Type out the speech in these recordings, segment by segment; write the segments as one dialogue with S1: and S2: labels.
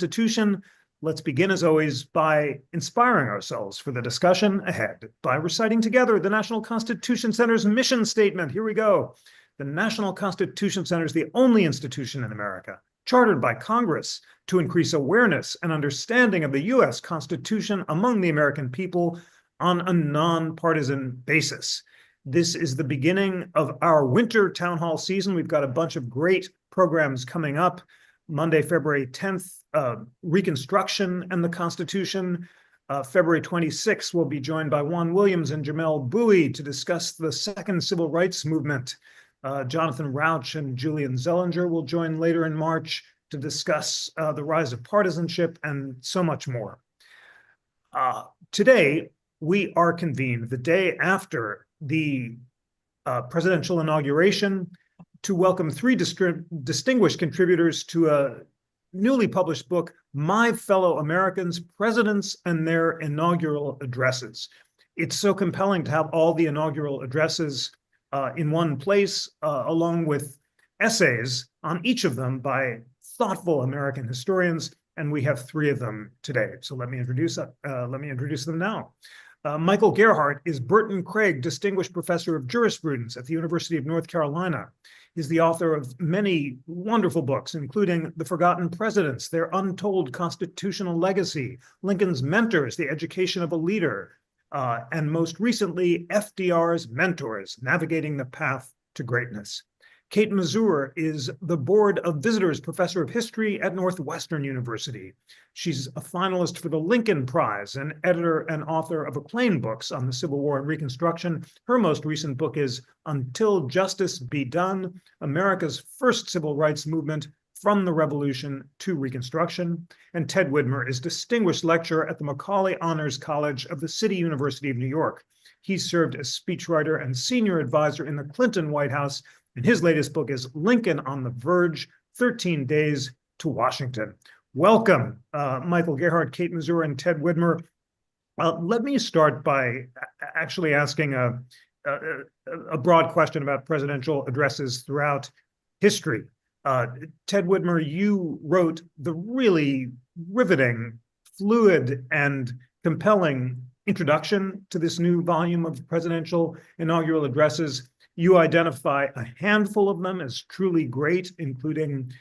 S1: Constitution. Let's begin, as always, by inspiring ourselves for the discussion ahead by reciting together the National Constitution Center's mission statement. Here we go. The National Constitution Center is the only institution in America chartered by Congress to increase awareness and understanding of the U.S. Constitution among the American people on a nonpartisan basis. This is the beginning of our winter town hall season. We've got a bunch of great programs coming up. Monday, February 10th, Reconstruction and the Constitution. February 26th, we'll be joined by Juan Williams and Jamel Bowie to discuss the second civil rights movement. Jonathan Rauch and Julian Zellinger will join later in March to discuss the rise of partisanship and so much more. Today, we are convened the day after the presidential inauguration to welcome three distinguished contributors to a newly published book, My Fellow Americans, Presidents and Their Inaugural Addresses. It's so compelling to have all the inaugural addresses in one place, along with essays on each of them by thoughtful American historians, and we have three of them today. So let me introduce them now. Michael Gerhardt is Burton Craig Distinguished Professor of Jurisprudence at the University of North Carolina. He's the author of many wonderful books, including The Forgotten Presidents, Their Untold Constitutional Legacy, Lincoln's Mentors, The Education of a Leader, and most recently, FDR's Mentors, Navigating the Path to Greatness. Kate Masur is the Board of Visitors Professor of History at Northwestern University. She's a finalist for the Lincoln Prize and editor and author of acclaimed books on the Civil War and Reconstruction. Her most recent book is Until Justice Be Done, America's First Civil Rights Movement from the Revolution to Reconstruction. And Ted Widmer is Distinguished Lecturer at the Macaulay Honors College of the City University of New York. He served as speechwriter and senior advisor in the Clinton White House, and his latest book is Lincoln on the Verge, 13 Days to Washington. Welcome, Michael Gerhardt, Kate Masur, and Ted Widmer. Let me start by actually asking a broad question about presidential addresses throughout history. Ted Widmer, you wrote the really riveting, fluid, and compelling introduction to this new volume of presidential inaugural addresses. You identify a handful of them as truly great, including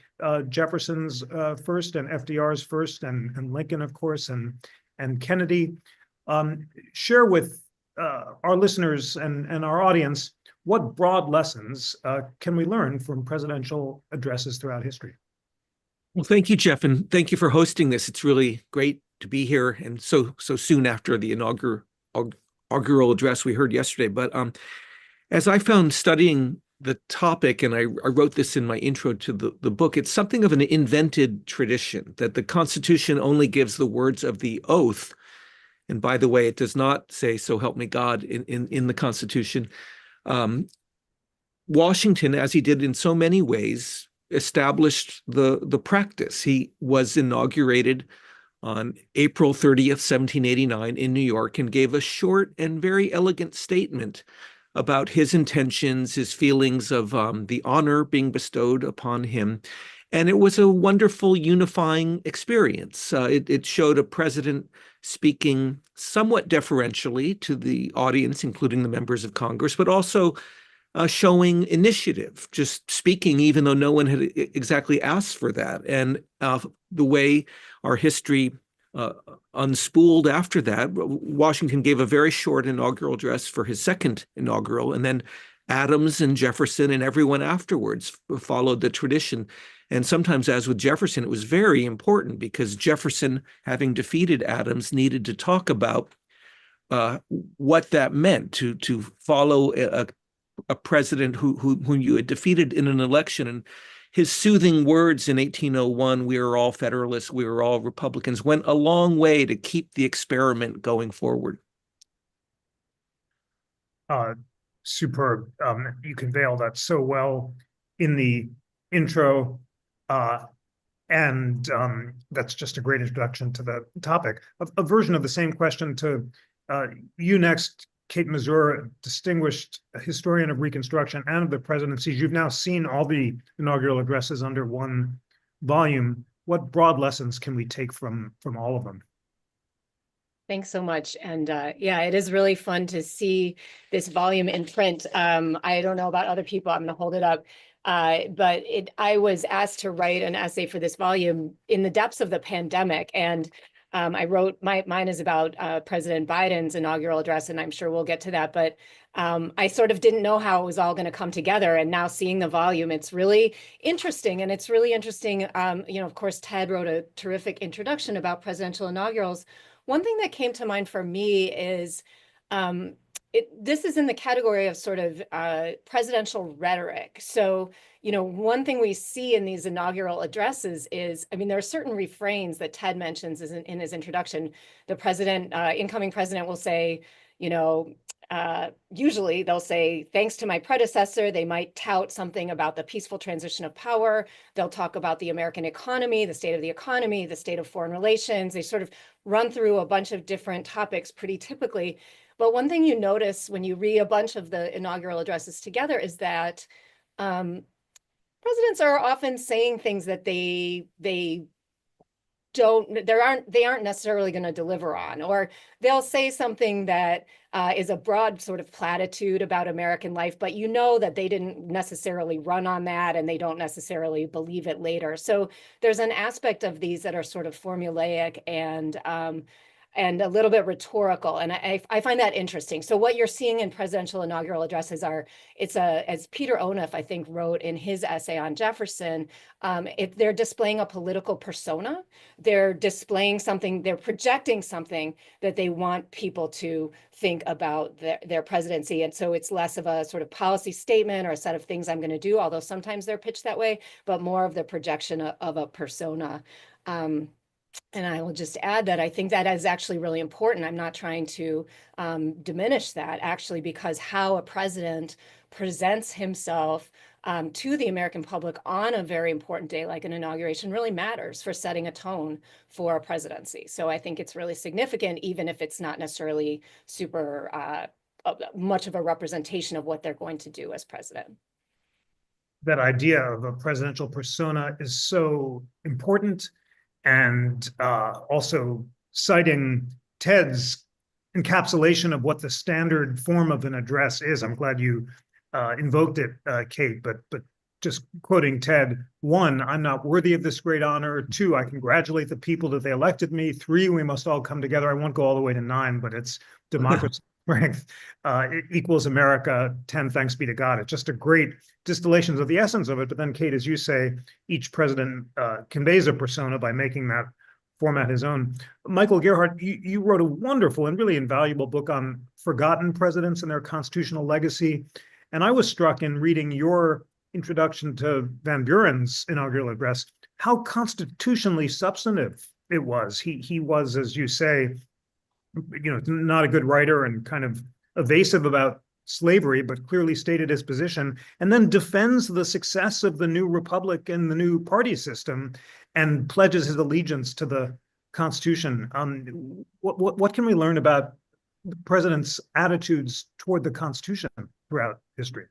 S1: Jefferson's first and FDR's first, and Lincoln, of course, and Kennedy. Share with our listeners and our audience what broad lessons can we learn from presidential addresses throughout history?
S2: Well, thank you, Jeff, and thank you for hosting this. It's really great to be here, and so soon after the inaugural address we heard yesterday. But as I found studying the topic, and I wrote this in my intro to the book, it's something of an invented tradition that the Constitution only gives the words of the oath. And by the way, it does not say, "So help me God," in the Constitution. Washington, as he did in so many ways, established the practice. He was inaugurated on April 30th, 1789 in New York, and gave a short and very elegant statement about his intentions, his feelings of the honor being bestowed upon him. And it was a wonderful unifying experience. It showed a president speaking somewhat deferentially to the audience, including the members of Congress, but also showing initiative, just speaking even though no one had exactly asked for that. And the way our history unspooled after that, Washington gave a very short inaugural address for his second inaugural, and then Adams and Jefferson and everyone afterwards followed the tradition. And sometimes, as with Jefferson, it was very important because Jefferson, having defeated Adams, needed to talk about what that meant to follow a president whom you had defeated in an election. And his soothing words in 1801, "We are all Federalists, we are all Republicans," went a long way to keep the experiment going forward.
S1: Superb. You convey all that so well in the intro, and that's just a great introduction to the topic. A version of the same question to you next, Kate Masur, distinguished historian of Reconstruction and of the presidencies. You've now seen all the inaugural addresses under one volume. what broad lessons can we take from all of them?
S3: Thanks so much. And yeah, it is really fun to see this volume in print. I don't know about other people. I'm going to hold it up. But I was asked to write an essay for this volume in the depths of the pandemic. And I wrote, mine is about President Biden's inaugural address, and I'm sure we'll get to that. But I sort of didn't know how it was all going to come together. And now seeing the volume, it's really interesting. And it's really interesting. Of course, Ted wrote a terrific introduction about presidential inaugurals. One thing that came to mind for me is this is in the category of sort of presidential rhetoric. So, one thing we see in these inaugural addresses is, there are certain refrains that Ted mentions in his introduction. The incoming president will say, usually they'll say, thanks to my predecessor. They might tout something about the peaceful transition of power. They'll talk about the American economy, the state of foreign relations. They sort of run through a bunch of different topics pretty typically. But one thing you notice when you read a bunch of the inaugural addresses together is that presidents are often saying things that they aren't necessarily going to deliver on, or they'll say something that is a broad sort of platitude about American life, but that they didn't necessarily run on that and they don't necessarily believe it later. So there's an aspect of these that are sort of formulaic and a little bit rhetorical. And I find that interesting. So what you're seeing in presidential inaugural addresses as Peter Onuf, I think, wrote in his essay on Jefferson, they're displaying a political persona. They're displaying something, they're projecting something that they want people to think about their presidency. And so it's less of a sort of policy statement or a set of things I'm going to do, although sometimes they're pitched that way, but more of the projection of a persona. And I will just add that I think that is actually really important. I'm not trying to diminish that, actually, because how a president presents himself to the American public on a very important day like an inauguration really matters for setting a tone for a presidency. So I think it's really significant, even if it's not necessarily super much of a representation of what they're going to do as president.
S1: That idea of a presidential persona is so important. And also citing Ted's encapsulation of what the standard form of an address is. I'm glad you invoked it, Kate, but just quoting Ted, 1, I'm not worthy of this great honor. 2, I congratulate the people that they elected me. 3, we must all come together. I won't go all the way to 9, but it's democracy, strength, equals America. 10, thanks be to God. It's just a great distillation of the essence of it. But then, Kate, as you say, each president conveys a persona by making that format his own. Michael Gerhardt, you wrote a wonderful and really invaluable book on forgotten presidents and their constitutional legacy. And I was struck in reading your introduction to Van Buren's inaugural address, how constitutionally substantive it was. He was, as you say, not a good writer and kind of evasive about slavery, but clearly stated his position, and then defends the success of the new republic and the new party system and pledges his allegiance to the Constitution. What can we learn about the president's attitudes toward the Constitution throughout history?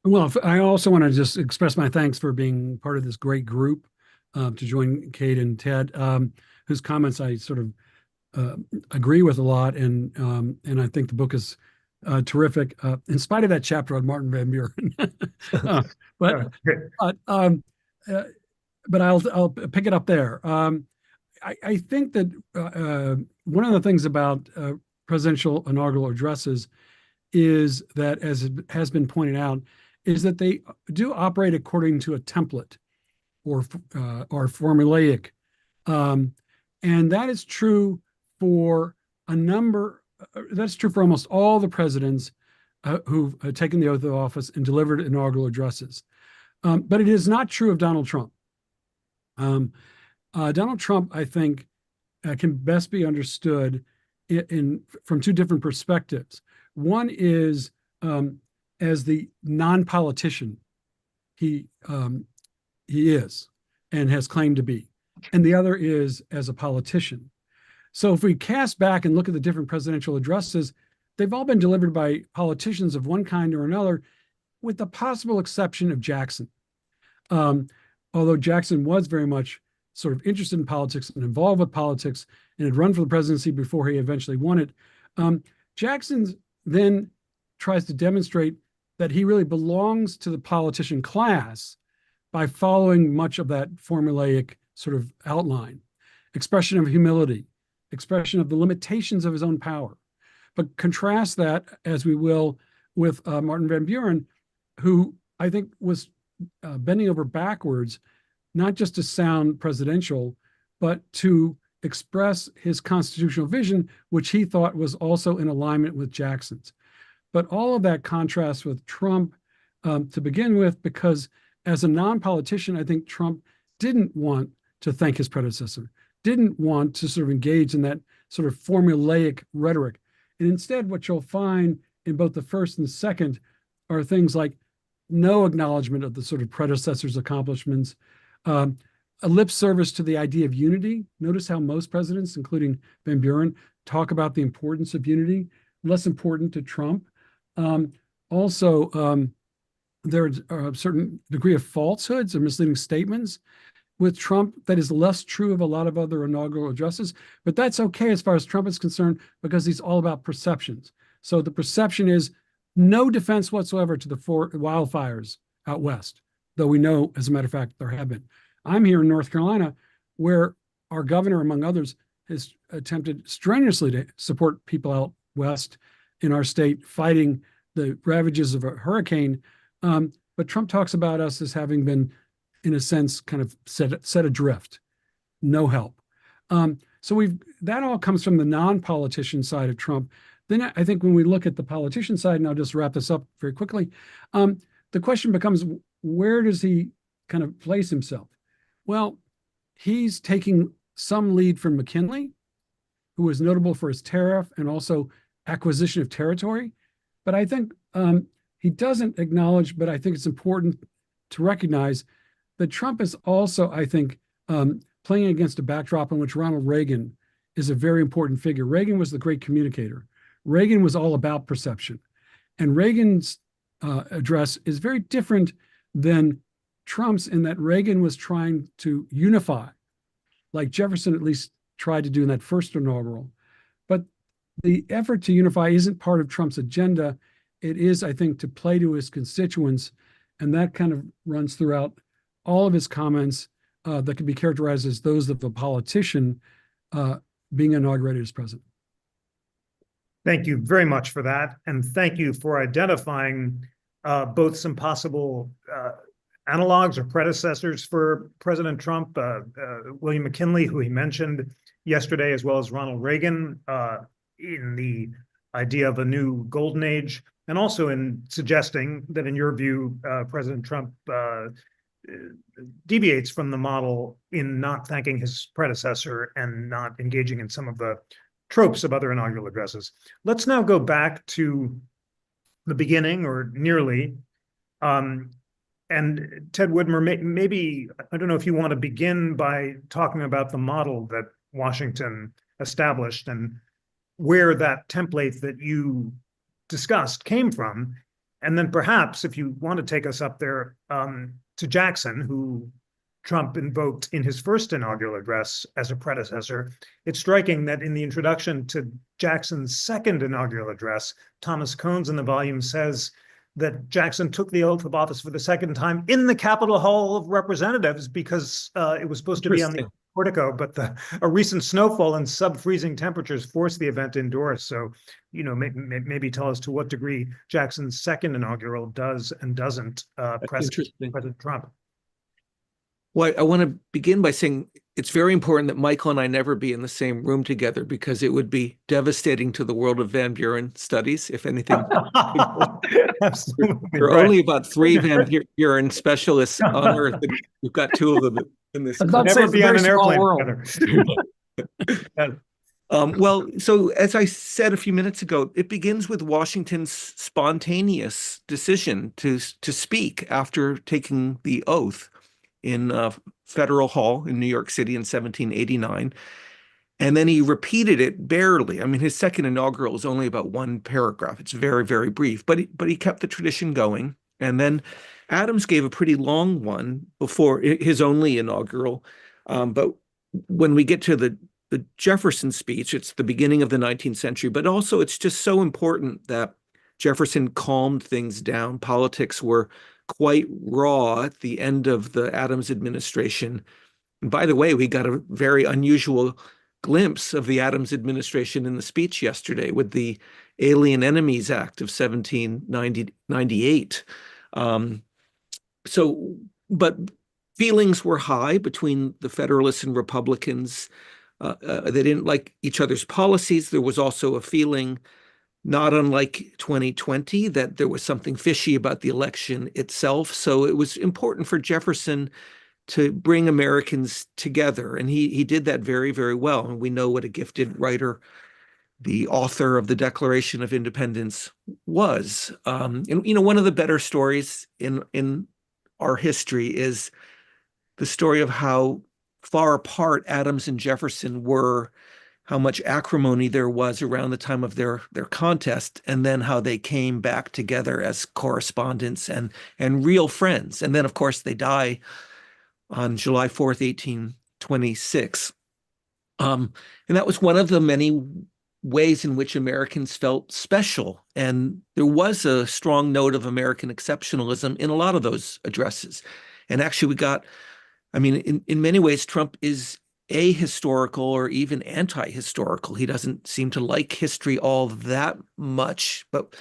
S4: Well, I also want to just express my thanks for being part of this great group to join Kate and Ted, whose comments I sort of agree with a lot, and I think the book is terrific. In spite of that chapter on Martin Van Buren, but I'll pick it up there. I think that one of the things about presidential inaugural addresses is that, as it has been pointed out, is that they do operate according to a template or formulaic, and that is true for that's true for almost all the presidents who've taken the oath of office and delivered inaugural addresses. But it is not true of Donald Trump. Donald Trump, I think, can best be understood from 2 different perspectives. One is as the non-politician he is and has claimed to be, and the other is as a politician. So if we cast back and look at the different presidential addresses, they've all been delivered by politicians of one kind or another, with the possible exception of Jackson. although Jackson was very much sort of interested in politics and involved with politics and had run for the presidency before he eventually won it, Jackson then tries to demonstrate that he really belongs to the politician class by following much of that formulaic sort of outline, expression of humility, expression of the limitations of his own power. But contrast that, as we will, with Martin Van Buren, who I think was bending over backwards, not just to sound presidential, but to express his constitutional vision, which he thought was also in alignment with Jackson's. But all of that contrasts with Trump to begin with, because as a non-politician, I think Trump didn't want to thank his predecessor, didn't want to sort of engage in that sort of formulaic rhetoric. And instead, what you'll find in both the first and the second are things like no acknowledgement of the sort of predecessor's accomplishments, a lip service to the idea of unity. Notice how most presidents, including Van Buren, talk about the importance of unity, less important to Trump. Also, there's a certain degree of falsehoods or misleading statements with Trump that is less true of a lot of other inaugural addresses, but that's okay as far as Trump is concerned, because he's all about perceptions. So the perception is no defense whatsoever to the wildfires out west, though we know, as a matter of fact, there have been. I'm here in North Carolina, where our governor, among others, has attempted strenuously to support people out west in our state fighting the ravages of a hurricane. But Trump talks about us as having been, in a sense, kind of set adrift, no help. So that all comes from the non-politician side of Trump. Then I think when we look at the politician side, and I'll just wrap this up very quickly, the question becomes, where does he kind of place himself? Well, he's taking some lead from McKinley, who was notable for his tariff and also acquisition of territory. But I think he doesn't acknowledge, but I think it's important to recognize that Trump is also, I think, playing against a backdrop in which Ronald Reagan is a very important figure. Reagan was the great communicator. Reagan was all about perception. And Reagan's address is very different than Trump's, in that Reagan was trying to unify, like Jefferson at least tried to do in that first inaugural. But the effort to unify isn't part of Trump's agenda. It is, I think, to play to his constituents. And that kind of runs throughout all of his comments that can be characterized as those of a politician being inaugurated as president.
S1: Thank you very much for that. And thank you for identifying both some possible analogs or predecessors for President Trump, William McKinley, who he mentioned yesterday, as well as Ronald Reagan, in the idea of a new golden age, and also in suggesting that, in your view, President Trump deviates from the model in not thanking his predecessor and not engaging in some of the tropes of other inaugural addresses. Let's now go back to the beginning, or nearly. And Ted Widmer, maybe, I don't know if you want to begin by talking about the model that Washington established and where that template that you discussed came from. And then perhaps, if you want to take us up there, to Jackson, who Trump invoked in his first inaugural address as a predecessor. It's striking that in the introduction to Jackson's second inaugural address, Thomas Cones in the volume says that Jackson took the oath of office for the second time in the Capitol Hall of Representatives, because it was supposed to be on the portico, but a recent snowfall and sub-freezing temperatures forced the event indoors. So, maybe tell us to what degree Jackson's second inaugural does and doesn't press President Trump.
S2: Well, I want to begin by saying it's very important that Michael and I never be in the same room together, because it would be devastating to the world of Van Buren studies, if anything.
S1: Absolutely.
S2: There are only about 3 Van Buren specialists on Earth, and we've got 2 of them in this.
S1: Never be on an airplane together.
S2: Well, so as I said a few minutes ago, it begins with Washington's spontaneous decision to speak after taking the oath in Federal Hall in New York City in 1789. And then he repeated it barely. I mean, his second inaugural is only about 1 paragraph. It's very, very brief, but he kept the tradition going. And then Adams gave a pretty long one before his only inaugural. But when we get to the Jefferson speech, it's the beginning of the 19th century, but also it's just so important that Jefferson calmed things down. Politics were quite raw at the end of the Adams administration. And by the way, we got a very unusual glimpse of the Adams administration in the speech yesterday with the Alien Enemies Act of 1798. But feelings were high between the Federalists and Republicans. They didn't like each other's policies. There was also a feeling, not unlike 2020, that there was something fishy about the election itself. So it was important for Jefferson to bring Americans together. And he did that very, very well. And we know what a gifted writer the author of the Declaration of Independence was. And, one of the better stories in our history is the story of how far apart Adams and Jefferson were, how much acrimony there was around the time of their contest, and then how they came back together as correspondents and real friends. And then, of course, they die on July 4th, 1826. And that was one of the many ways in which Americans felt special. And there was a strong note of American exceptionalism in a lot of those addresses. And actually in many ways, Trump is ahistorical or even anti-historical. He doesn't seem to like history all that much, but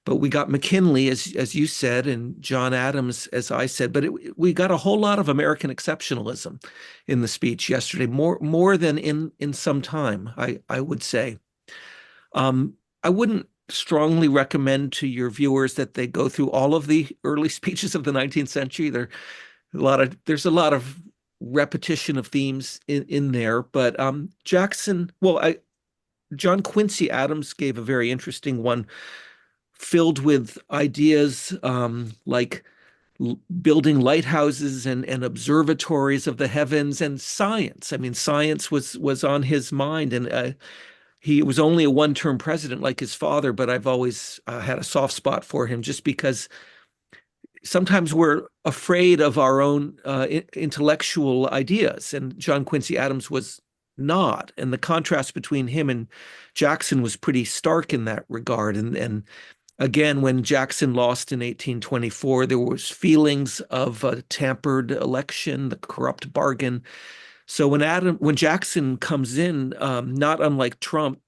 S2: we got McKinley, as you said, and John Adams, as I said, but we got a whole lot of American exceptionalism in the speech yesterday, more than in some time, I would say. I wouldn't strongly recommend to your viewers that they go through all of the early speeches of the 19th century. There's a lot of repetition of themes in there, but John Quincy Adams gave a very interesting one, filled with ideas like building lighthouses and observatories of the heavens and science. Science was on his mind, and he was only a one-term president like his father, but I've always had a soft spot for him just because sometimes we're afraid of our own intellectual ideas, and John Quincy Adams was not. And the contrast between him and Jackson was pretty stark in that regard. And again, when Jackson lost in 1824, there was feelings of a tampered election, the corrupt bargain. So when Jackson comes in, not unlike Trump,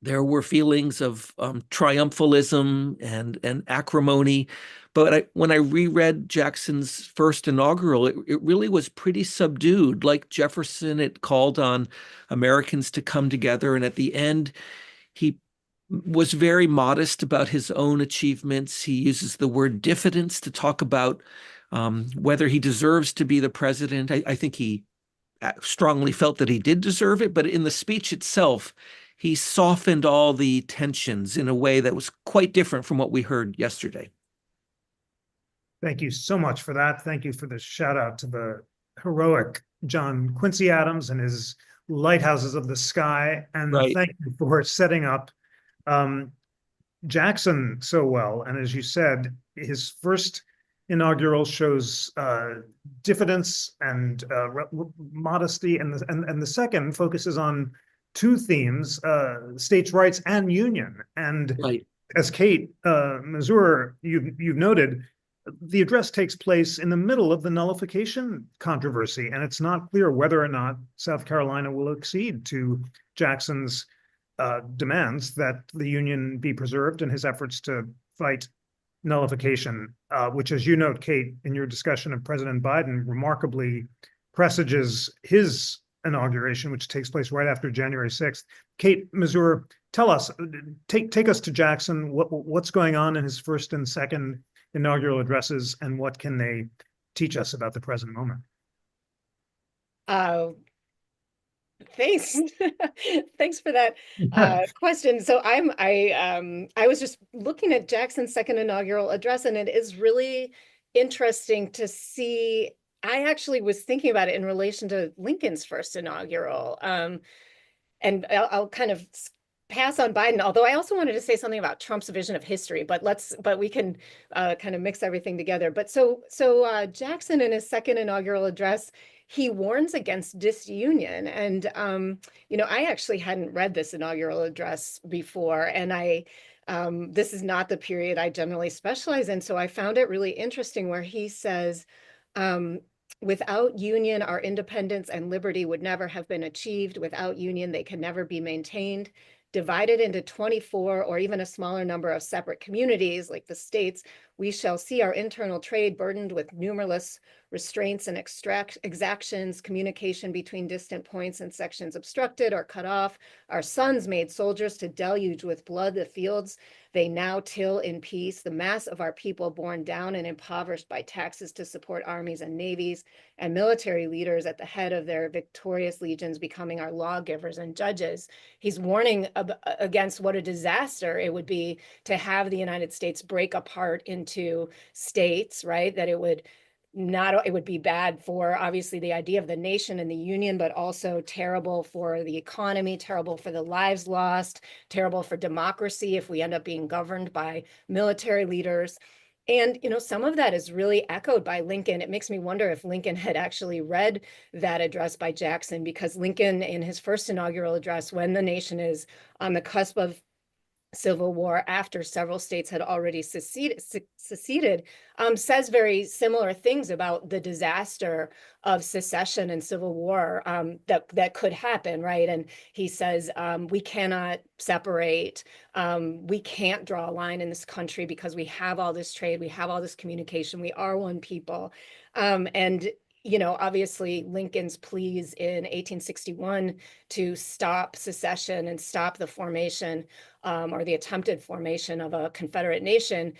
S2: there were feelings of triumphalism and acrimony. But when I reread Jackson's first inaugural, it really was pretty subdued. Like Jefferson, it called on Americans to come together. And at the end, he was very modest about his own achievements. He uses the word diffidence to talk about whether he deserves to be the president. I think he strongly felt that he did deserve it, but in the speech itself, he softened all the tensions in a way that was quite different from what we heard yesterday.
S1: Thank you so much for that. Thank you for the shout out to the heroic John Quincy Adams and his lighthouses of the sky. And
S2: Right.
S1: Thank you for setting up Jackson so well. And as you said, his first inaugural shows diffidence and modesty, and the second focuses on two themes: states' rights and union. And
S2: Right.
S1: as Kate Masur, you've noted, the address takes place in the middle of the nullification controversy, and it's not clear whether or not South Carolina will accede to Jackson's demands that the Union be preserved in his efforts to fight nullification, which, as you note, Kate, in your discussion of President Biden, remarkably presages his inauguration, which takes place right after January 6th. Kate Masur, tell us, take us to Jackson. What's going on in his first and second inaugural addresses, and what can they teach us about the present moment?
S3: Thanks. Thanks for that question. So I was just looking at Jackson's second inaugural address, and it is really interesting to see. I actually was thinking about it in relation to Lincoln's first inaugural. And I'll kind of pass on Biden, although I also wanted to say something about Trump's vision of history, but we can kind of mix everything together. But so Jackson, in his second inaugural address, he warns against disunion. And, I actually hadn't read this inaugural address before, and this is not the period I generally specialize in. So I found it really interesting where he says, without union, our independence and liberty would never have been achieved. Without union, they can never be maintained. Divided into 24 or even a smaller number of separate communities like the states, we shall see our internal trade burdened with numberless restraints and exactions, communication between distant points and sections obstructed or cut off, our sons made soldiers to deluge with blood the fields they now till in peace, the mass of our people borne down and impoverished by taxes to support armies and navies, and military leaders at the head of their victorious legions becoming our lawgivers and judges. He's warning against what a disaster it would be to have the United States break apart into states, right? That it would be bad for obviously the idea of the nation and the union, but also terrible for the economy, terrible for the lives lost, terrible for democracy if we end up being governed by military leaders. And, some of that is really echoed by Lincoln. It makes me wonder if Lincoln had actually read that address by Jackson, because Lincoln, in his first inaugural address, when the nation is on the cusp of civil war after several states had already seceded, says very similar things about the disaster of secession and civil war that could happen, right? And he says, we cannot separate, we can't draw a line in this country because we have all this trade, we have all this communication, we are one people. And obviously Lincoln's pleas in 1861 to stop secession and stop the formation or the attempted formation of a Confederate nation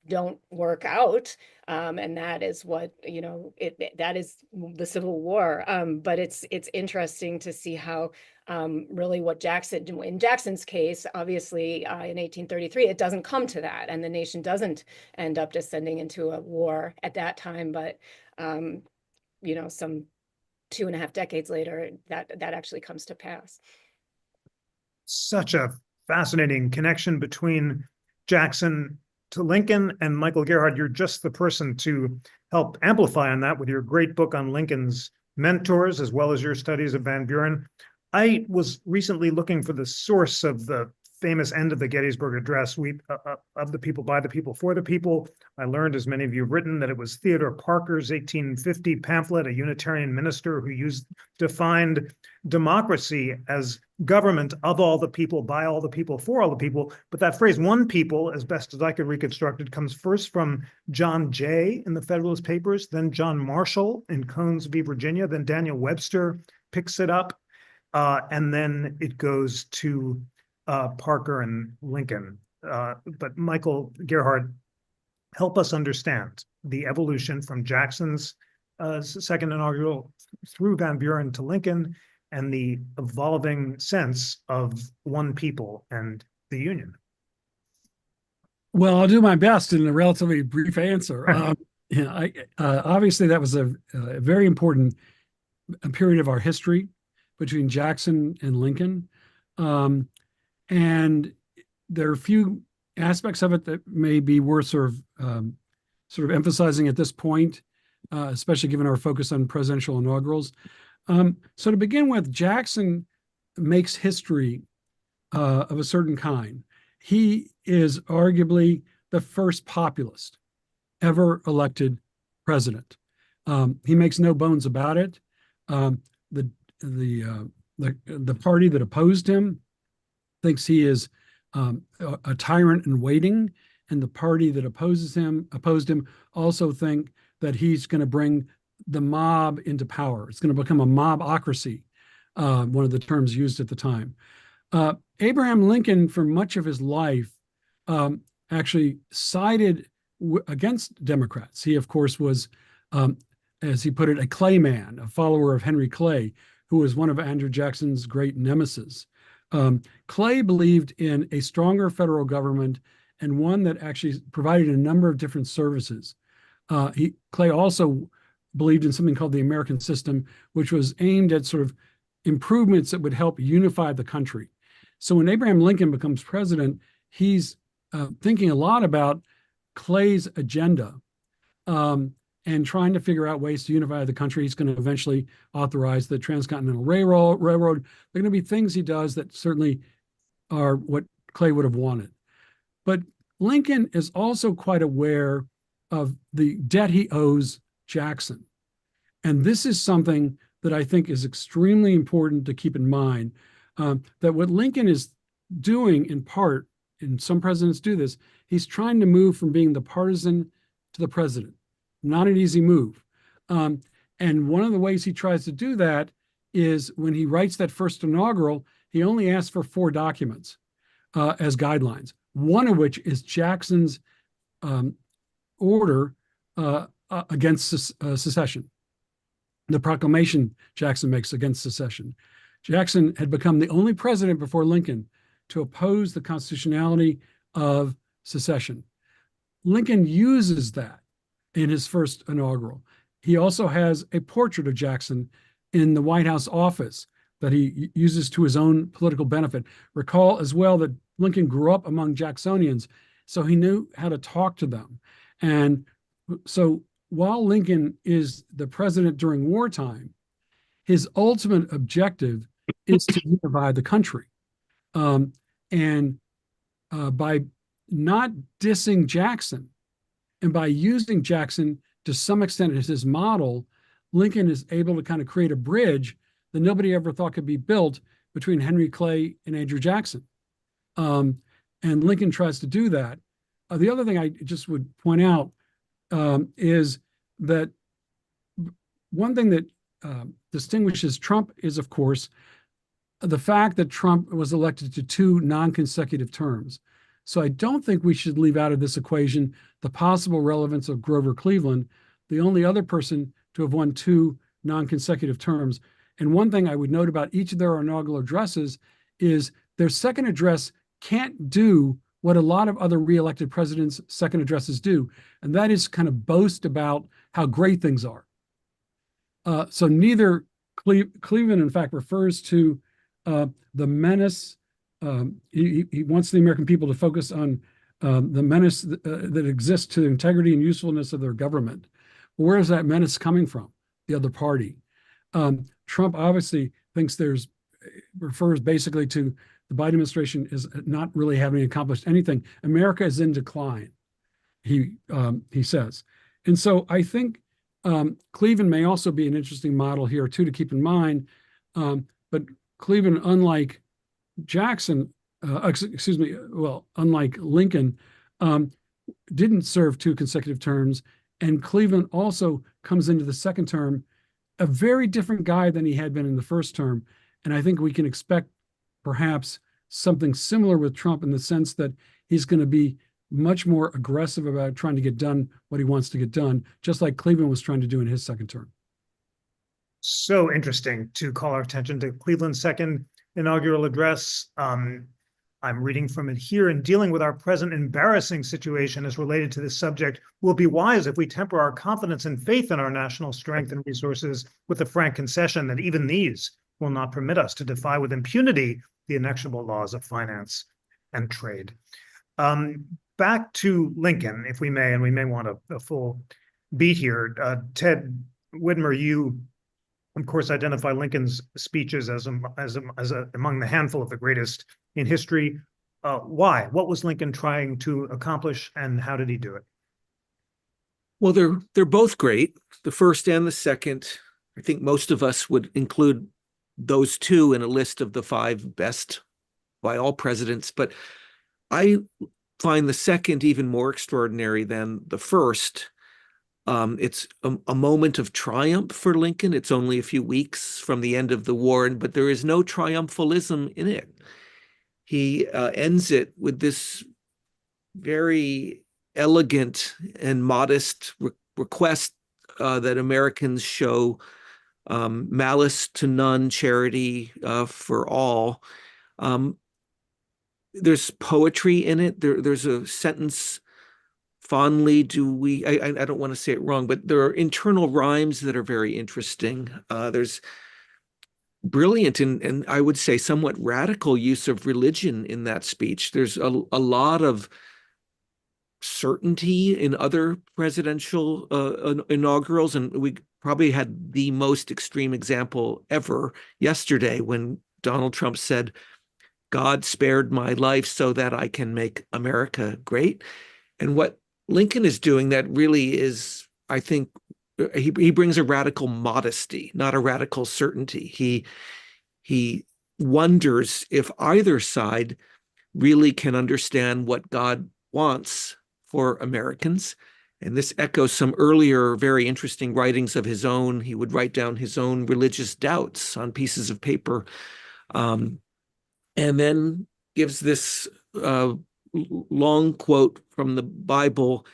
S3: don't work out. And that is what, that is the Civil War. But it's interesting to see how really what in Jackson's case, obviously in 1833, it doesn't come to that. And the nation doesn't end up descending into a war at that time. But some 2.5 decades later, that actually comes to pass.
S1: Such a fascinating connection between Jackson to Lincoln, and Michael Gerhardt, you're just the person to help amplify on that with your great book on Lincoln's mentors, as well as your studies of Van Buren. I was recently looking for the source of the famous end of the Gettysburg Address, of the people, by the people, for the people. I learned, as many of you have written, that it was Theodore Parker's 1850 pamphlet, a Unitarian minister who defined democracy as government of all the people, by all the people, for all the people. But that phrase, one people, as best as I could reconstruct it, comes first from John Jay in the Federalist Papers, then John Marshall in Cones v. Virginia, then Daniel Webster picks it up, and then it goes to Parker and Lincoln. But Michael Gerhardt, help us understand the evolution from Jackson's second inaugural through Van Buren to Lincoln, and the evolving sense of one people and the Union.
S4: Well, I'll do my best in a relatively brief answer. Obviously, that was a very important period of our history between Jackson and Lincoln. And there are a few aspects of it that may be worth sort of emphasizing at this point, especially given our focus on presidential inaugurals. So to begin with, Jackson makes history of a certain kind. He is arguably the first populist ever elected president. He makes no bones about it. The party that opposed him thinks he is a tyrant in waiting, and the party that opposed him also think that he's going to bring the mob into power. It's going to become a mobocracy, one of the terms used at the time. Abraham Lincoln, for much of his life, actually sided against Democrats. He, of course, was, as he put it, a Clay man, a follower of Henry Clay, who was one of Andrew Jackson's great nemesis. Clay believed in a stronger federal government, and one that actually provided a number of different services. Clay also believed in something called the American system, which was aimed at sort of improvements that would help unify the country. So when Abraham Lincoln becomes president, he's thinking a lot about Clay's agenda and trying to figure out ways to unify the country. He's going to eventually authorize the Transcontinental Railroad. There are going to be things he does that certainly are what Clay would have wanted. But Lincoln is also quite aware of the debt he owes Jackson. And this is something that I think is extremely important to keep in mind, that what Lincoln is doing in part, and some presidents do this, he's trying to move from being the partisan to the president. Not an easy move. And one of the ways he tries to do that is when he writes that first inaugural, he only asks for 4 documents as guidelines, one of which is Jackson's order against secession, the proclamation Jackson makes against secession. Jackson had become the only president before Lincoln to oppose the constitutionality of secession. Lincoln uses that in his first inaugural. He also has a portrait of Jackson in the White House office that he uses to his own political benefit. Recall as well that Lincoln grew up among Jacksonians, so he knew how to talk to them. And so while Lincoln is the president during wartime, his ultimate objective is to unify the country. By not dissing Jackson and by using Jackson to some extent as his model, Lincoln is able to kind of create a bridge that nobody ever thought could be built between Henry Clay and Andrew Jackson. And Lincoln tries to do that. The other thing I just would point out is that one thing that distinguishes Trump is, of course, the fact that Trump was elected to 2 non-consecutive terms. So I don't think we should leave out of this equation the possible relevance of Grover Cleveland, the only other person to have won 2 non-consecutive terms. And one thing I would note about each of their inaugural addresses is their second address can't do what a lot of other reelected presidents' second addresses do, and that is kind of boast about how great things are. So neither Cleveland, in fact, refers to the menace. He wants the American people to focus on the menace that exists to the integrity and usefulness of their government. Well, where is that menace coming from? The other party. Trump obviously thinks refers basically to the Biden administration is not really having accomplished anything. America is in decline, he says. And so I think Cleveland may also be an interesting model here too to keep in mind. But Cleveland, unlike Jackson, unlike Lincoln, didn't serve 2 consecutive terms. And Cleveland also comes into the second term a very different guy than he had been in the first term. And I think we can expect perhaps something similar with Trump in the sense that he's going to be much more aggressive about trying to get done what he wants to get done, just like Cleveland was trying to do in his second term.
S1: So interesting to call our attention to Cleveland's second inaugural address. I'm reading from it here. In dealing with our present embarrassing situation as related to this subject, we'll be wise if we temper our confidence and faith in our national strength and resources with the frank concession that even these will not permit us to defy with impunity the inexorable laws of finance and trade. Back to Lincoln, if we may, and we may want a full beat here. Ted Widmer, you, of course, identify Lincoln's speeches as among the handful of the greatest in history. Why? What was Lincoln trying to accomplish, and how did he do it?
S2: Well, they're both great. The first and the second. I think most of us would include those 2 in a list of the 5 best by all presidents. But I find the second even more extraordinary than the first. It's a moment of triumph for Lincoln. It's only a few weeks from the end of the war, but there is no triumphalism in it. He ends it with this very elegant and modest request that Americans show malice to none, charity for all. There's poetry in it. There's a sentence, fondly do we, I don't want to say it wrong, but there are internal rhymes that are very interesting. There's brilliant and I would say somewhat radical use of religion in that speech. There's a lot of certainty in other presidential inaugurals, and we probably had the most extreme example ever yesterday when Donald Trump said, "God spared my life so that I can make America great." And what Lincoln is doing that really is, I think, he brings a radical modesty, not a radical certainty. He wonders if either side really can understand what God wants for Americans. And this echoes some earlier very interesting writings of his own. He would write down his own religious doubts on pieces of paper, and then gives this long quote from the Bible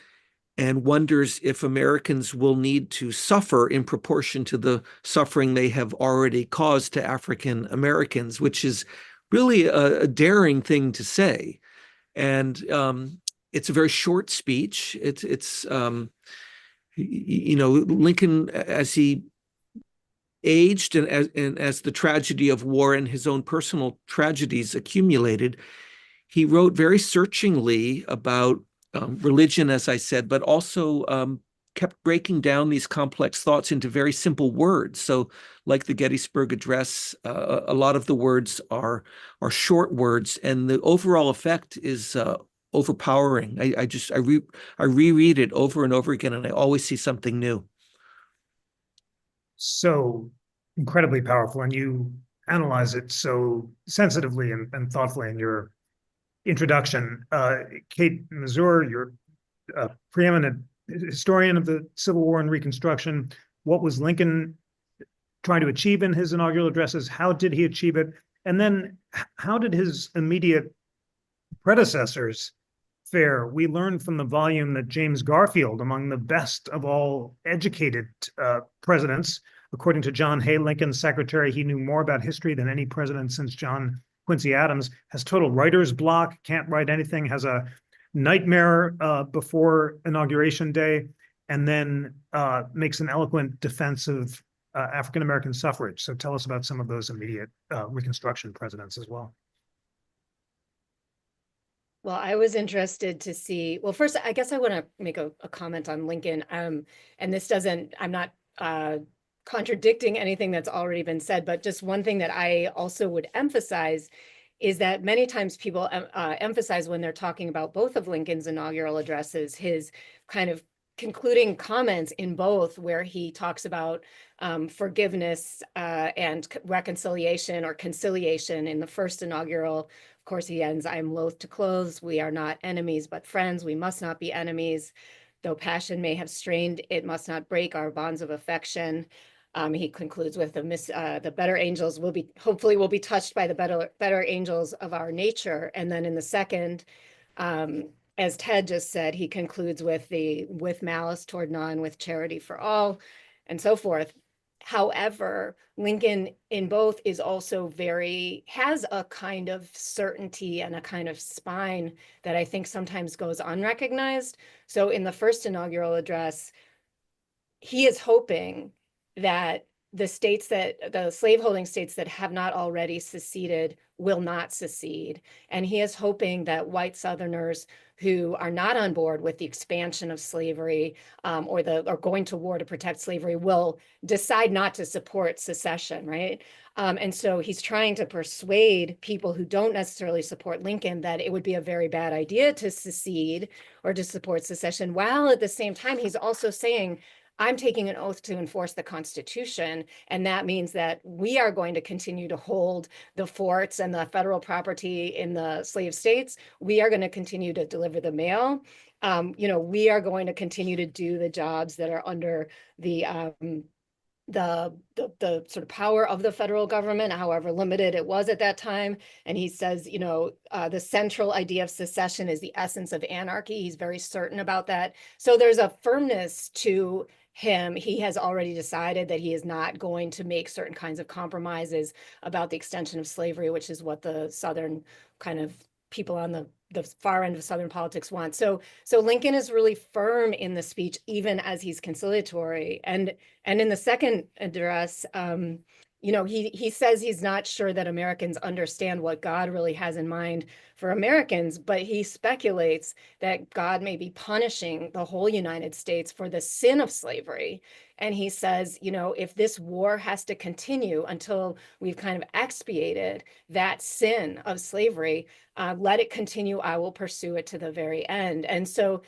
S2: and wonders if Americans will need to suffer in proportion to the suffering they have already caused to African Americans, which is really a daring thing to say. And it's a very short speech. It's Lincoln, as he aged and as the tragedy of war and his own personal tragedies accumulated, he wrote very searchingly about religion, as I said, but also kept breaking down these complex thoughts into very simple words. So like the Gettysburg Address, a lot of the words are short words, and the overall effect is overpowering. I reread it over and over again, and I always see something new.
S1: So incredibly powerful, and you analyze it so sensitively and thoughtfully in your introduction. Kate Masur, you're a preeminent historian of the Civil War and Reconstruction. What was Lincoln trying to achieve in his inaugural addresses? How did he achieve it? And then how did his immediate predecessors fare? We learned from the volume that James Garfield, among the best of all educated presidents, according to John Hay, Lincoln's secretary, he knew more about history than any president since John Quincy Adams, has total writer's block, can't write anything, has a nightmare before Inauguration Day, and then makes an eloquent defense of African-American suffrage. So tell us about some of those immediate Reconstruction presidents as well.
S3: Well, I was interested to see, well, first, I guess I want to make a comment on Lincoln. And this doesn't, I'm not contradicting anything that's already been said, but just one thing that I also would emphasize is that many times people emphasize when they're talking about both of Lincoln's inaugural addresses, his kind of concluding comments in both, where he talks about forgiveness and reconciliation or conciliation. In the first inaugural, of course, he ends, "I am loath to close. We are not enemies, but friends. We must not be enemies. Though passion may have strained, it must not break our bonds of affection." He concludes with the better angels hopefully will be touched by the better angels of our nature. And then in the second, as Ted just said, he concludes with malice toward none, with charity for all, and so forth. However, Lincoln in both is also has a kind of certainty and a kind of spine that I think sometimes goes unrecognized. So in the first inaugural address, he is hoping that the slaveholding states that have not already seceded will not secede. And he is hoping that white Southerners who are not on board with the expansion of slavery or going to war to protect slavery will decide not to support secession, right? And so he's trying to persuade people who don't necessarily support Lincoln that it would be a very bad idea to secede or to support secession, while at the same time, he's also saying, I'm taking an oath to enforce the Constitution, and that means that we are going to continue to hold the forts and the federal property in the slave states. We are going to continue to deliver the mail. We are going to continue to do the jobs that are under the sort of power of the federal government, however limited it was at that time. And he says, the central idea of secession is the essence of anarchy. He's very certain about that. So there's a firmness to him. He has already decided that he is not going to make certain kinds of compromises about the extension of slavery, which is what the Southern kind of people on the far end of Southern politics want. So Lincoln is really firm in the speech, even as he's conciliatory. And in the second address, he says he's not sure that Americans understand what God really has in mind for Americans, but he speculates that God may be punishing the whole United States for the sin of slavery. And he says, if this war has to continue until we've kind of expiated that sin of slavery, let it continue. I will pursue it to the very end. And so,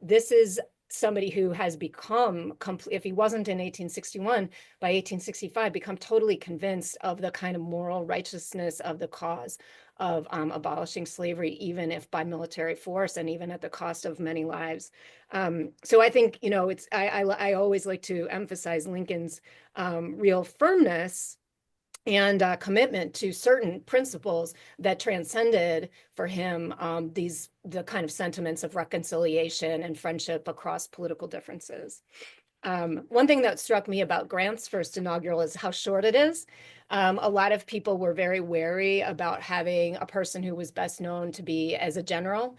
S3: this is somebody who has become, if he wasn't in 1861, by 1865, become totally convinced of the kind of moral righteousness of the cause of abolishing slavery, even if by military force and even at the cost of many lives. So I think, I always like to emphasize Lincoln's real firmness and commitment to certain principles that transcended for him the kind of sentiments of reconciliation and friendship across political differences. One thing that struck me about Grant's first inaugural is how short it is. A lot of people were very wary about having a person who was best known to be as a general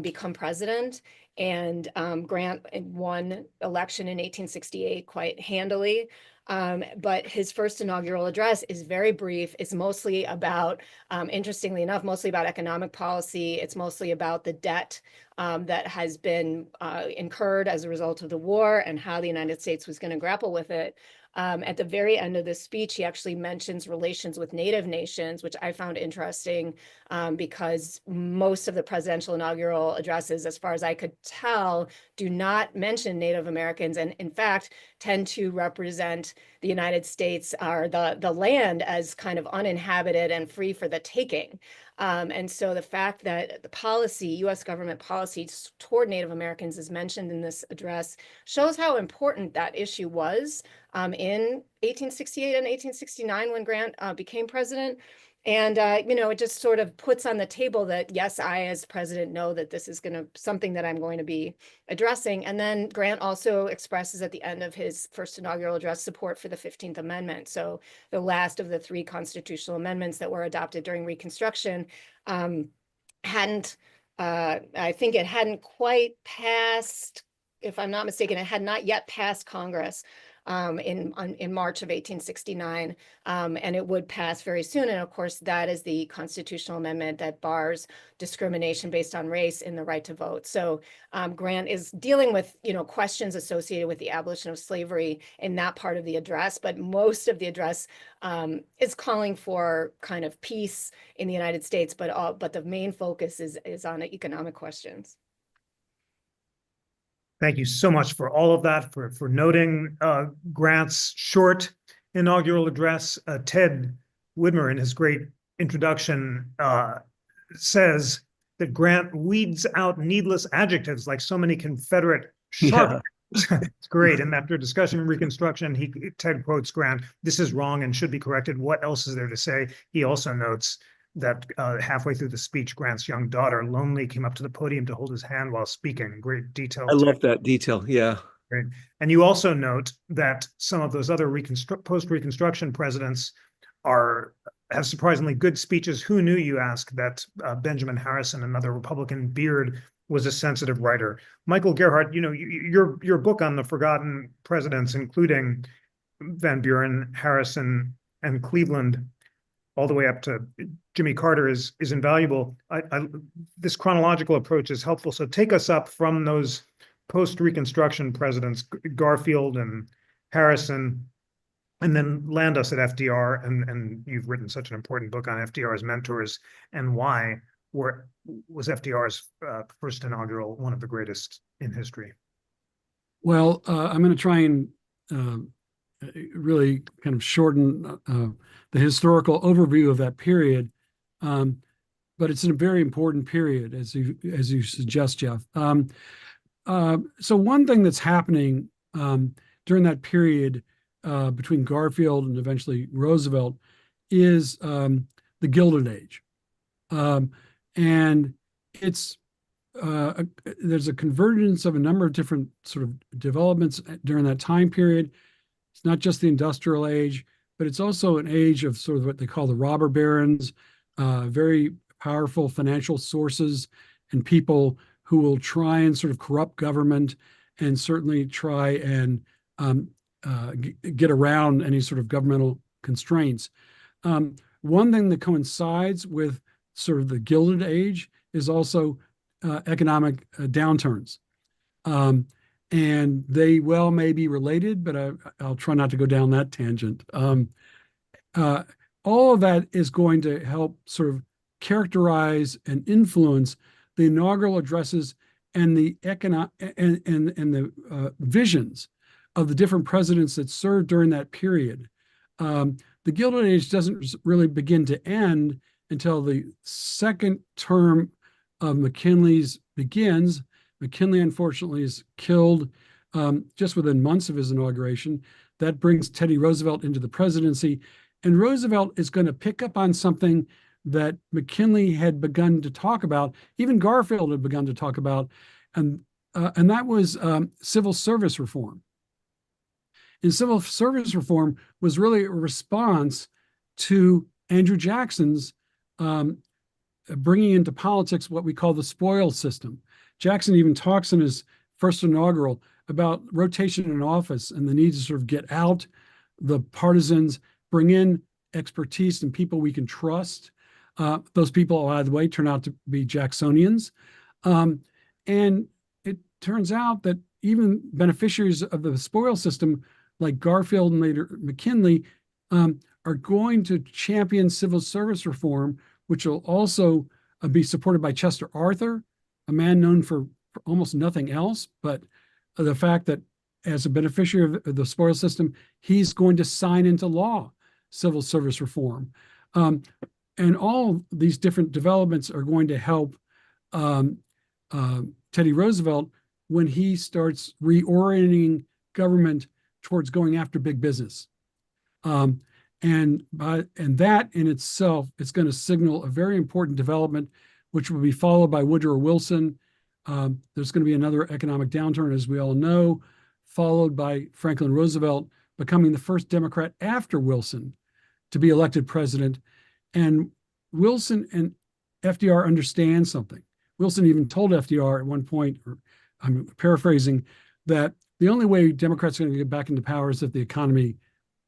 S3: become president. And Grant won election in 1868 quite handily. But his first inaugural address is very brief. It's mostly about, interestingly enough, mostly about economic policy. It's mostly about the debt that has been incurred as a result of the war and how the United States was going to grapple with it. At the very end of the speech, he actually mentions relations with Native nations, which I found interesting because most of the presidential inaugural addresses, as far as I could tell, do not mention Native Americans, and in fact, tend to represent the United States or the land as kind of uninhabited and free for the taking. And so the fact that the policy, U.S. government policy toward Native Americans is mentioned in this address shows how important that issue was in 1868 and 1869 when Grant became president. And, it just sort of puts on the table that, yes, I as president know that this is something that I'm going to be addressing. And then Grant also expresses at the end of his first inaugural address support for the 15th Amendment. So the last of the 3 constitutional amendments that were adopted during Reconstruction I think it hadn't quite passed, if I'm not mistaken, it had not yet passed Congress in March of 1869, and it would pass very soon. And of course, that is the constitutional amendment that bars discrimination based on race in the right to vote. So Grant is dealing with, questions associated with the abolition of slavery in that part of the address, but most of the address is calling for kind of peace in the United States, but the main focus is on economic questions.
S1: Thank you so much for all of that, for noting Grant's short inaugural address. Ted Widmer, in his great introduction, says that Grant weeds out needless adjectives like so many Confederate sharp. Yeah. It's great. And after discussion of Reconstruction, Ted quotes Grant, "This is wrong and should be corrected. What else is there to say?" He also notes that halfway through the speech, Grant's young daughter, lonely, came up to the podium to hold his hand while speaking. Great detail.
S2: I love that detail. Yeah.
S1: Great. And you also note that some of those other post-Reconstruction presidents have surprisingly good speeches. Who knew, you ask, that Benjamin Harrison, another Republican beard, was a sensitive writer? Michael Gerhardt, your book on the forgotten presidents, including Van Buren, Harrison, and Cleveland, all the way up to Jimmy Carter, is invaluable. This chronological approach is helpful. So take us up from those post-Reconstruction presidents, Garfield and Harrison, and then land us at FDR. And you've written such an important book on FDR's mentors and why was FDR's first inaugural one of the greatest in history.
S4: Well, I'm going to try and really kind of shorten the historical overview of that period, but it's a very important period, as you suggest, Jeff. So one thing that's happening during that period between Garfield and eventually Roosevelt is the Gilded Age, and it's there's a convergence of a number of different sort of developments during that time period. It's not just the industrial age, but it's also an age of sort of what they call the robber barons, very powerful financial sources and people who will try and sort of corrupt government and certainly try and get around any sort of governmental constraints. One thing that coincides with sort of the Gilded Age is also economic downturns. And they well may be related, but I'll try not to go down that tangent. All of that is going to help sort of characterize and influence the inaugural addresses and the visions of the different presidents that served during that period. The Gilded Age doesn't really begin to end until the second term of McKinley's begins. McKinley, unfortunately, is killed just within months of his inauguration. That brings Teddy Roosevelt into the presidency. And Roosevelt is going to pick up on something that McKinley had begun to talk about, even Garfield had begun to talk about, and that was civil service reform. And civil service reform was really a response to Andrew Jackson's bringing into politics what we call the spoils system. Jackson even talks in his first inaugural about rotation in office and the need to sort of get out the partisans, bring in expertise and people we can trust. Those people, by the way, turn out to be Jacksonians. And it turns out that even beneficiaries of the spoils system, like Garfield and later McKinley, are going to champion civil service reform, which will also be supported by Chester Arthur, a man known for almost nothing else, but the fact that as a beneficiary of the spoils system, he's going to sign into law civil service reform. And all these different developments are going to help Teddy Roosevelt when he starts reorienting government towards going after big business. And that in itself is going to signal a very important development, which will be followed by Woodrow Wilson. There's going to be another economic downturn, as we all know, followed by Franklin Roosevelt becoming the first Democrat after Wilson to be elected president. And Wilson and FDR understand something. Wilson even told FDR at one point, or I'm paraphrasing, that the only way Democrats are going to get back into power is if the economy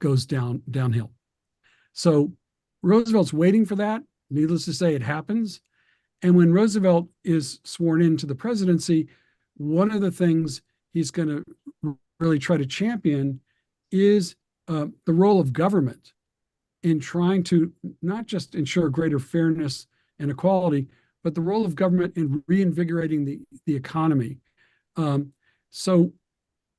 S4: goes downhill. So Roosevelt's waiting for that. Needless to say, it happens. And when Roosevelt is sworn into the presidency, one of the things he's going to really try to champion is the role of government in trying to not just ensure greater fairness and equality, but the role of government in reinvigorating the economy. So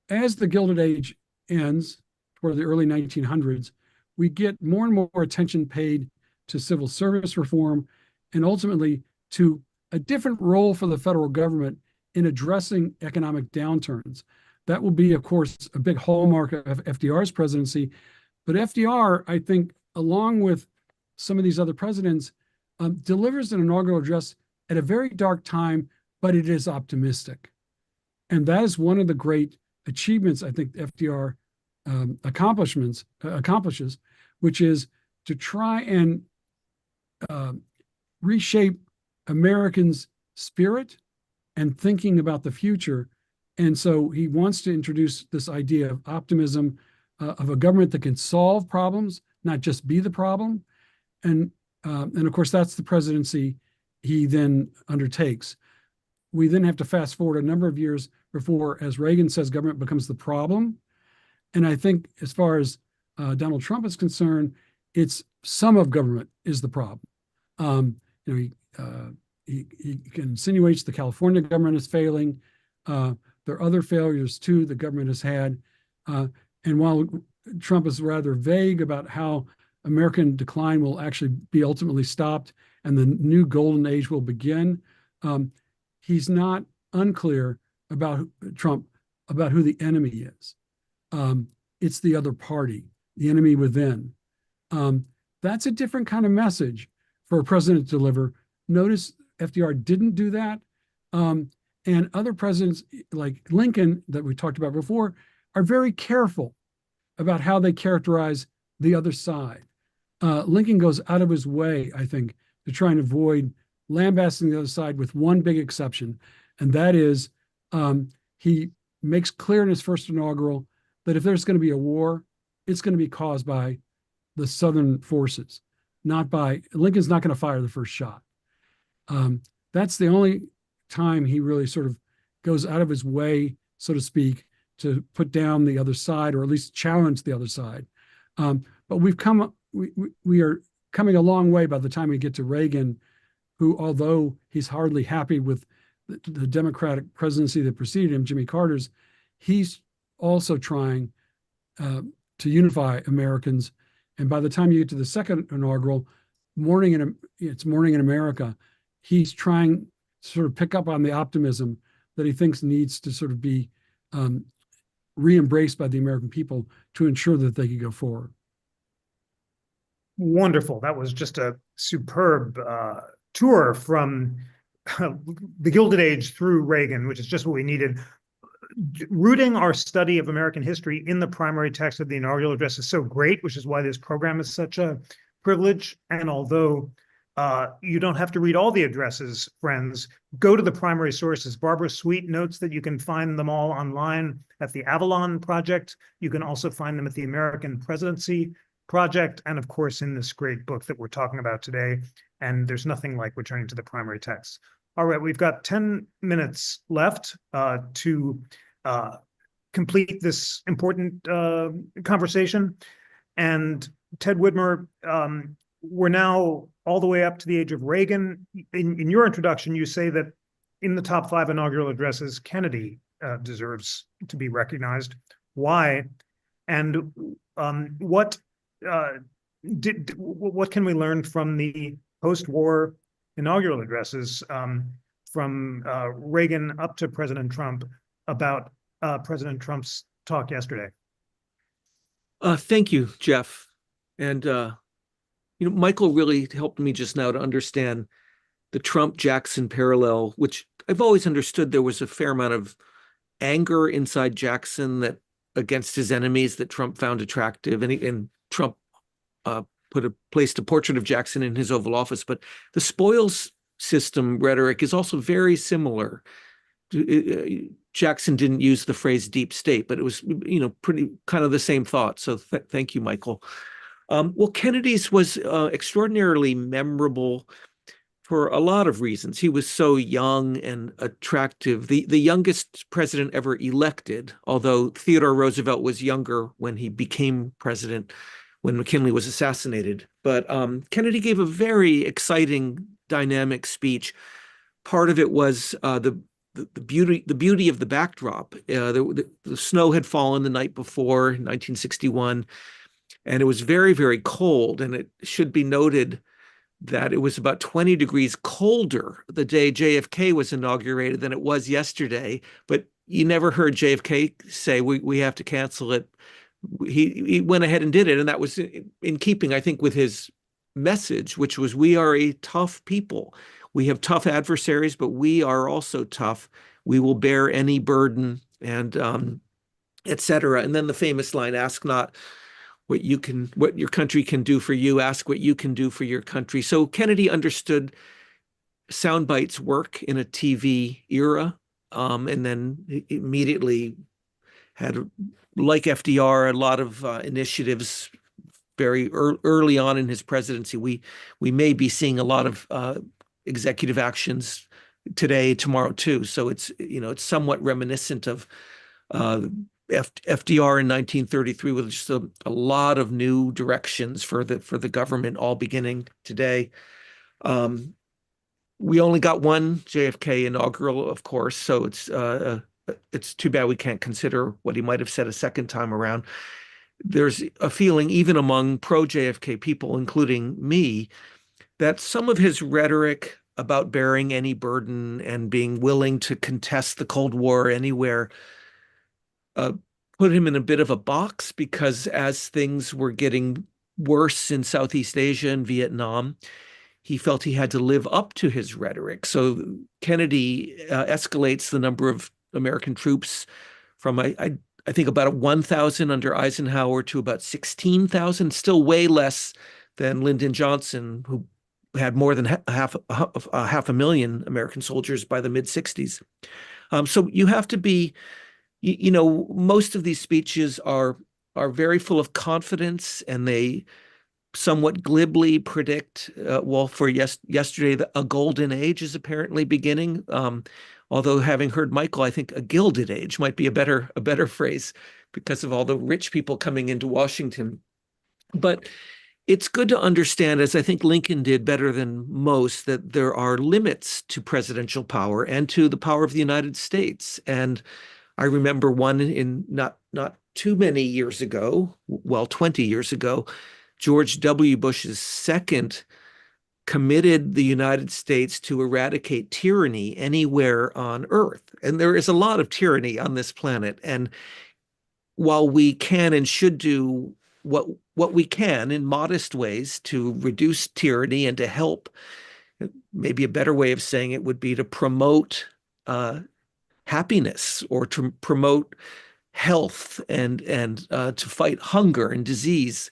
S4: as the Gilded Age ends toward the early 1900s, we get more and more attention paid to civil service reform and ultimately to a different role for the federal government in addressing economic downturns. That will be, of course, a big hallmark of FDR's presidency. But FDR, I think, along with some of these other presidents, delivers an inaugural address at a very dark time, but it is optimistic. And that is one of the great achievements I think FDR accomplishes, which is to try and reshape Americans' spirit and thinking about the future. And so he wants to introduce this idea of optimism, of a government that can solve problems, not just be the problem. And of course, that's the presidency he then undertakes. We then have to fast forward a number of years before, as Reagan says, government becomes the problem. And I think as far as Donald Trump is concerned, it's some of government is the problem. He insinuates the California government is failing. There are other failures too the government has had. And while Trump is rather vague about how American decline will actually be ultimately stopped and the new golden age will begin, he's not unclear about Trump, about who the enemy is. It's the other party, the enemy within. That's a different kind of message for a president to deliver. Notice FDR didn't do that. And other presidents like Lincoln that we talked about before are very careful about how they characterize the other side. Lincoln goes out of his way, I think, to try and avoid lambasting the other side with one big exception. And that is he makes clear in his first inaugural that if there's going to be a war, it's going to be caused by the Southern forces, not by Lincoln's not going to fire the first shot. That's the only time he really sort of goes out of his way, so to speak, to put down the other side, or at least challenge the other side. But we are coming a long way by the time we get to Reagan, who, although he's hardly happy with the Democratic presidency that preceded him, Jimmy Carter's, he's also trying to unify Americans. And by the time you get to the second inaugural, it's Morning in America, he's trying to sort of pick up on the optimism that he thinks needs to sort of be re-embraced by the American people to ensure that they could go forward.
S1: Wonderful. That was just a superb tour from the Gilded Age through Reagan, which is just what we needed. Rooting our study of American history in the primary text of the inaugural address is so great, which is why this program is such a privilege. And although you don't have to read all the addresses, friends, go to the primary sources. Barbara Sweet notes that you can find them all online at the Avalon Project. You can also find them at the American Presidency Project, and of course in this great book that we're talking about today. And there's nothing like returning to the primary text. All right, we've got 10 minutes left to complete this important conversation. And Ted Widmer, we're now all the way up to the age of Reagan. In your introduction, you say that in the top 5 inaugural addresses, Kennedy deserves to be recognized. Why? And what can we learn from the post-war inaugural addresses from Reagan up to President Trump about President Trump's talk yesterday?
S2: Thank you, Jeff. And Michael really helped me just now to understand the Trump-Jackson parallel, which I've always understood there was a fair amount of anger inside Jackson that against his enemies that Trump found attractive, and Trump placed a portrait of Jackson in his Oval Office. But the spoils system rhetoric is also very similar. Jackson didn't use the phrase deep state, but it was pretty kind of the same thought. So thank you, Michael. Well, Kennedy's was extraordinarily memorable for a lot of reasons. He was so young and attractive, the youngest president ever elected, although Theodore Roosevelt was younger when he became president, when McKinley was assassinated. But Kennedy gave a very exciting, dynamic speech. Part of it was the beauty of the backdrop. The snow had fallen the night before, 1961, and it was very, very cold. And it should be noted that it was about 20 degrees colder the day JFK was inaugurated than it was yesterday. But you never heard JFK say, we have to cancel it. He went ahead and did it. And that was in keeping, I think, with his message, which was, we are a tough people. We have tough adversaries, but we are also tough. We will bear any burden, and et cetera. And then the famous line, ask not what your country can do for you, ask what you can do for your country. So Kennedy understood sound bites work in a TV era, and then immediately had, like FDR, a lot of initiatives very early on in his presidency. We may be seeing a lot of executive actions today, tomorrow too. So it's somewhat reminiscent of FDR in 1933, with just a lot of new directions for the government, all beginning today. We only got one JFK inaugural, of course, so it's too bad we can't consider what he might have said a second time around. There's a feeling, even among pro-JFK people, including me, that some of his rhetoric about bearing any burden and being willing to contest the Cold War anywhere put him in a bit of a box, because as things were getting worse in Southeast Asia and Vietnam, he felt he had to live up to his rhetoric. So Kennedy escalates the number of American troops from, I think, about 1,000 under Eisenhower to about 16,000, still way less than Lyndon Johnson, who had more than half a million American soldiers by the mid-60s. So you have to be, most of these speeches are very full of confidence, and they somewhat glibly predict, well, for yesterday, a golden age is apparently beginning. Although having heard Michael, I think a gilded age might be a better phrase because of all the rich people coming into Washington. But it's good to understand, as I think Lincoln did better than most, that there are limits to presidential power and to the power of the United States. And I remember one in not too many years ago, well, 20 years ago, George W. Bush's second committed the United States to eradicate tyranny anywhere on Earth. And there is a lot of tyranny on this planet. And while we can and should do what we can in modest ways to reduce tyranny and to help, maybe a better way of saying it would be to promote happiness or to promote health and to fight hunger and disease.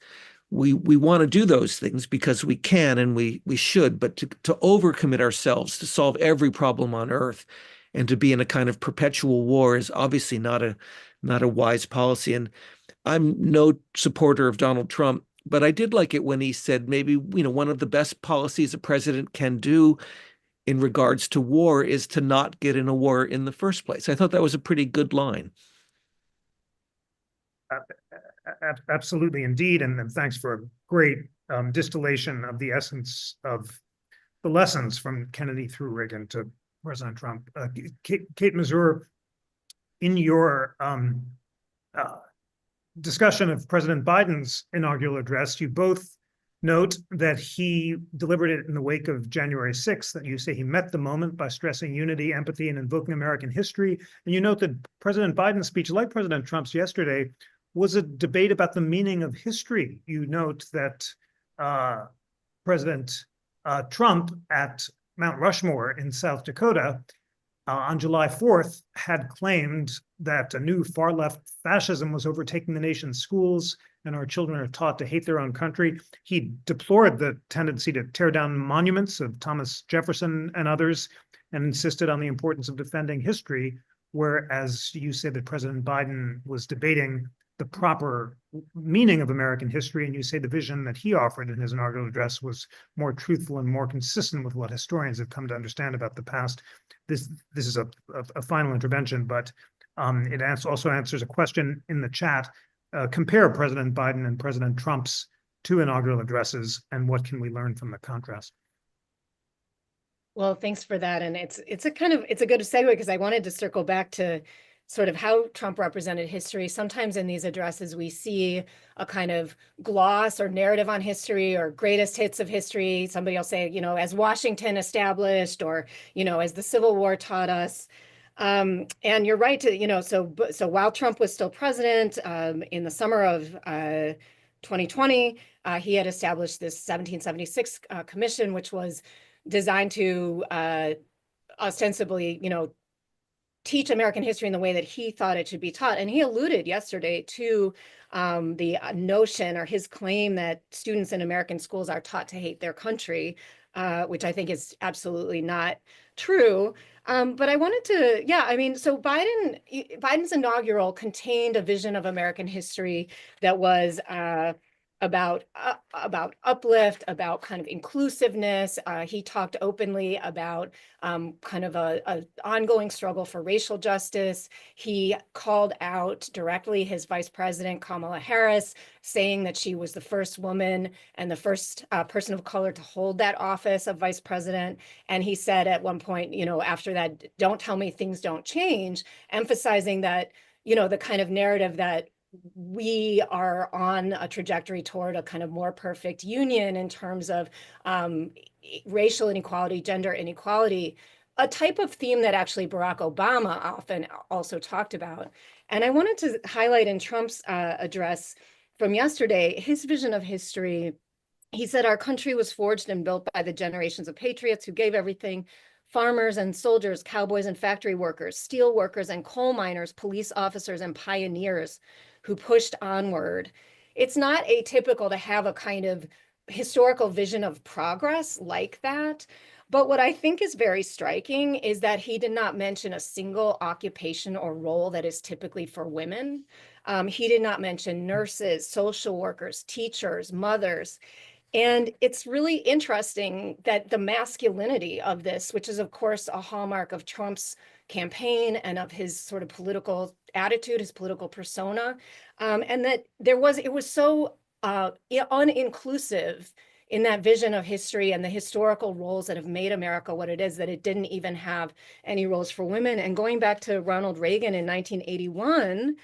S2: We want to do those things because we can and we should, but to overcommit ourselves to solve every problem on Earth and to be in a kind of perpetual war is obviously not a wise policy. And I'm no supporter of Donald Trump, but I did like it when he said maybe, one of the best policies a president can do in regards to war is to not get in a war in the first place. I thought that was a pretty good line.
S1: Absolutely, indeed, and thanks for a great distillation of the essence of the lessons from Kennedy through Reagan to President Trump. Kate Masur, in your discussion of President Biden's inaugural address, you both note that he delivered it in the wake of January 6th, that you say he met the moment by stressing unity, empathy, and invoking American history. And you note that President Biden's speech, like President Trump's yesterday, was a debate about the meaning of history. You note that President Trump at Mount Rushmore in South Dakota on July 4th had claimed that a new far-left fascism was overtaking the nation's schools and our children are taught to hate their own country. He deplored the tendency to tear down monuments of Thomas Jefferson and others and insisted on the importance of defending history, whereas you say that President Biden was debating the proper meaning of American history, and you say the vision that he offered in his inaugural address was more truthful and more consistent with what historians have come to understand about the past. This is a final intervention, but it also answers a question in the chat. Compare President Biden and President Trump's two inaugural addresses, and what can we learn from the contrast?
S3: Well, thanks for that. And it's a good segue because I wanted to circle back to sort of how Trump represented history. Sometimes in these addresses, we see a kind of gloss or narrative on history or greatest hits of history. Somebody will say, as Washington established, or, as the Civil War taught us. And you're right to, so while Trump was still president, in the summer of 2020, he had established this 1776 commission, which was designed to ostensibly, teach American history in the way that he thought it should be taught. And he alluded yesterday to the notion or his claim that students in American schools are taught to hate their country, which I think is absolutely not true. But I wanted to, so Biden's inaugural contained a vision of American history that was about uplift, about kind of inclusiveness. He talked openly about kind of a ongoing struggle for racial justice. He called out directly his vice president, Kamala Harris, saying that she was the first woman and the first person of color to hold that office of vice president. And he said at one point, after that, don't tell me things don't change, emphasizing that, the kind of narrative that we are on a trajectory toward a kind of more perfect union in terms of racial inequality, gender inequality, a type of theme that actually Barack Obama often also talked about. And I wanted to highlight in Trump's address from yesterday, his vision of history. He said, our country was forged and built by the generations of patriots who gave everything: farmers and soldiers, cowboys and factory workers, steel workers and coal miners, police officers and pioneers who pushed onward. It's not atypical to have a kind of historical vision of progress like that. But what I think is very striking is that he did not mention a single occupation or role that is typically for women. He did not mention nurses, social workers, teachers, mothers. And it's really interesting that the masculinity of this, which is of course a hallmark of Trump's campaign and of his sort of political attitude, his political persona, and that it was so uninclusive in that vision of history and the historical roles that have made America what it is, that it didn't even have any roles for women. And going back to Ronald Reagan in 1981,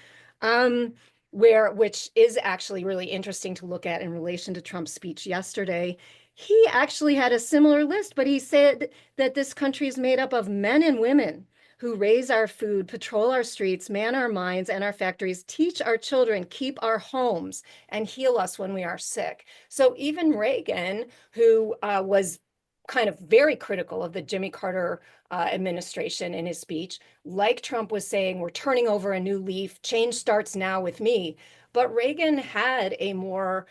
S3: which is actually really interesting to look at in relation to Trump's speech yesterday. He actually had a similar list, but he said that this country is made up of men and women who raise our food, patrol our streets, man our mines and our factories, teach our children, keep our homes, and heal us when we are sick. So even Reagan, who was kind of very critical of the Jimmy Carter administration in his speech, like Trump was saying, we're turning over a new leaf, change starts now with me. But Reagan had a more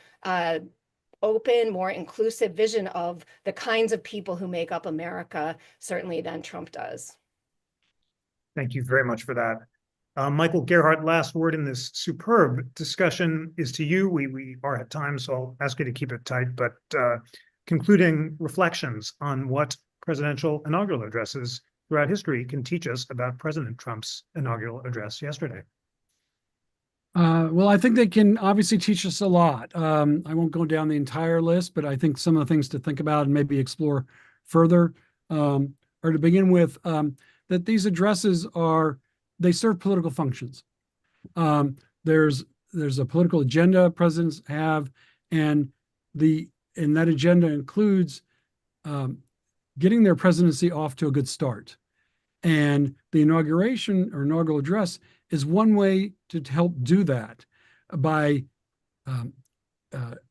S3: open, more inclusive vision of the kinds of people who make up America, certainly than Trump does.
S1: Thank you very much for that. Michael Gerhardt, last word in this superb discussion is to you. We are at time, so I'll ask you to keep it tight, but concluding reflections on what presidential inaugural addresses throughout history can teach us about President Trump's inaugural address yesterday.
S4: Well, I think they can obviously teach us a lot. I won't go down the entire list, but I think some of the things to think about and maybe explore further are to begin with that these addresses they serve political functions. There's a political agenda presidents have, and that agenda includes getting their presidency off to a good start. And the inauguration or inaugural address is one way to help do that by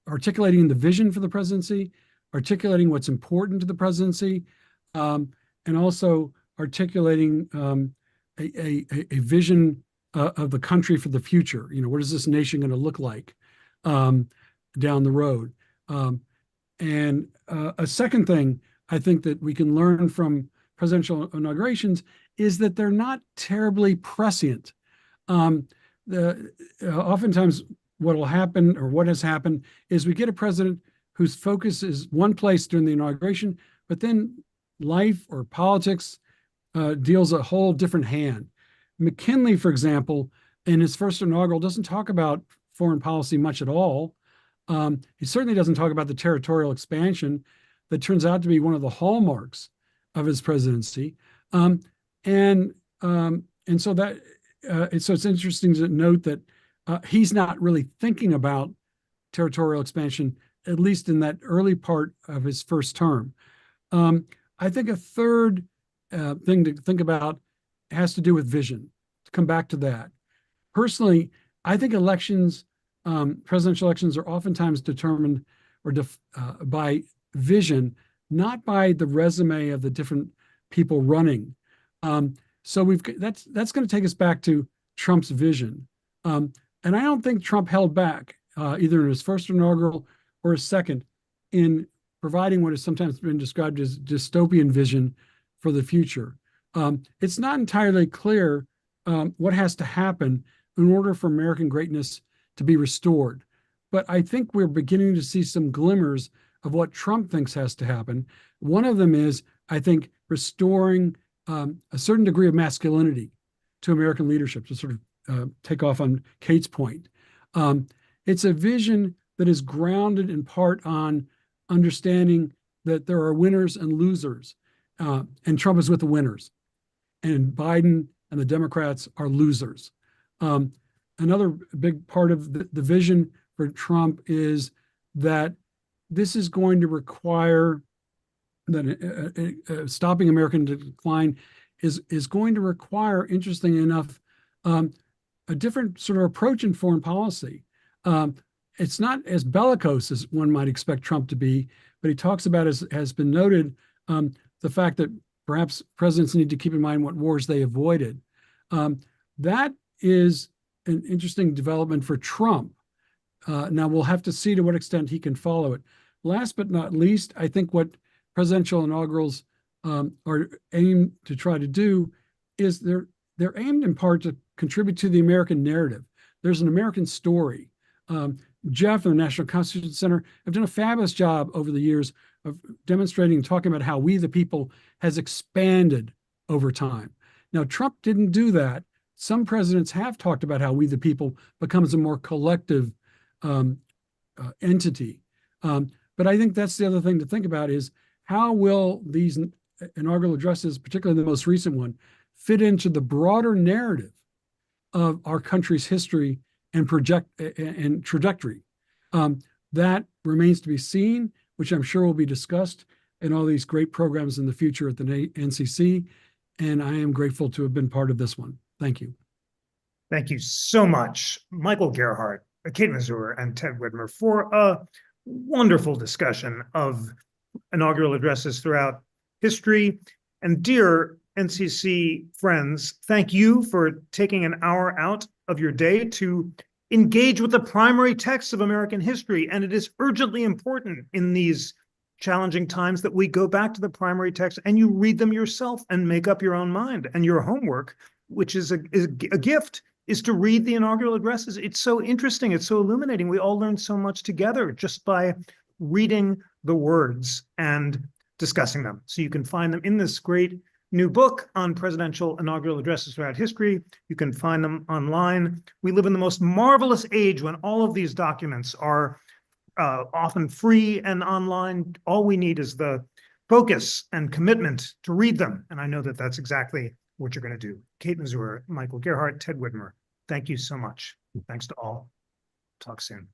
S4: articulating the vision for the presidency, articulating what's important to the presidency, and also articulating a vision of the country for the future. You know, what is this nation going to look like down the road? And a second thing I think that we can learn from presidential inaugurations is that they're not terribly prescient. Oftentimes what will happen, or what has happened, is we get a president whose focus is one place during the inauguration, but then life or politics deals a whole different hand. McKinley, for example, in his first inaugural, doesn't talk about foreign policy much at all. He certainly doesn't talk about the territorial expansion that turns out to be one of the hallmarks of his presidency. So it's interesting to note that he's not really thinking about territorial expansion, at least in that early part of his first term. I think a third thing to think about has to do with vision. To come back to that. Personally, I think presidential elections are oftentimes determined by vision, not by the resume of the different people running. So that's going to take us back to Trump's vision. And I don't think Trump held back either in his first inaugural or his second in providing what has sometimes been described as dystopian vision for the future. It's not entirely clear what has to happen in order for American greatness to be restored. But I think we're beginning to see some glimmers of what Trump thinks has to happen. One of them is, I think, restoring a certain degree of masculinity to American leadership, to sort of take off on Kate's point. It's a vision that is grounded in part on understanding that there are winners and losers, and Trump is with the winners, and Biden and the Democrats are losers. Another big part of the vision for Trump is that this is going to require that stopping American decline is going to require, interestingly enough, a different sort of approach in foreign policy. It's not as bellicose as one might expect Trump to be, but he talks about, as has been noted, the fact that perhaps presidents need to keep in mind what wars they avoided. That is an interesting development for Trump. Now we'll have to see to what extent he can follow it. Last but not least, I think what presidential inaugurals are aimed to try to do is they're aimed in part to contribute to the American narrative. There's an American story. Jeff and the National Constitution Center have done a fabulous job over the years of demonstrating and talking about how we the people has expanded over time. Now, Trump didn't do that. Some presidents have talked about how we the people becomes a more collective entity. But I think that's the other thing to think about is how will these inaugural addresses, particularly the most recent one, fit into the broader narrative of our country's history and trajectory. That remains to be seen, which I'm sure will be discussed in all these great programs in the future at the NCC. And I am grateful to have been part of this one. Thank you.
S1: Thank you so much, Michael Gerhardt, Kate Masur, and Ted Widmer, for a wonderful discussion of inaugural addresses throughout history. And dear NCC friends, thank you for taking an hour out of your day to engage with the primary texts of American history. And it is urgently important in these challenging times that we go back to the primary text and you read them yourself and make up your own mind. And your homework, which is a gift, is to read the inaugural addresses. It's so interesting. It's so illuminating. We all learn so much together just by reading the words and discussing them. So you can find them in this great new book on presidential inaugural addresses throughout history. You can find them online. We live in the most marvelous age when all of these documents are often free and online. All we need is the focus and commitment to read them. And I know that that's exactly what you're going to do. Kate Masur, Michael Gerhardt, Ted Widmer, thank you so much. Thanks to all. Talk soon.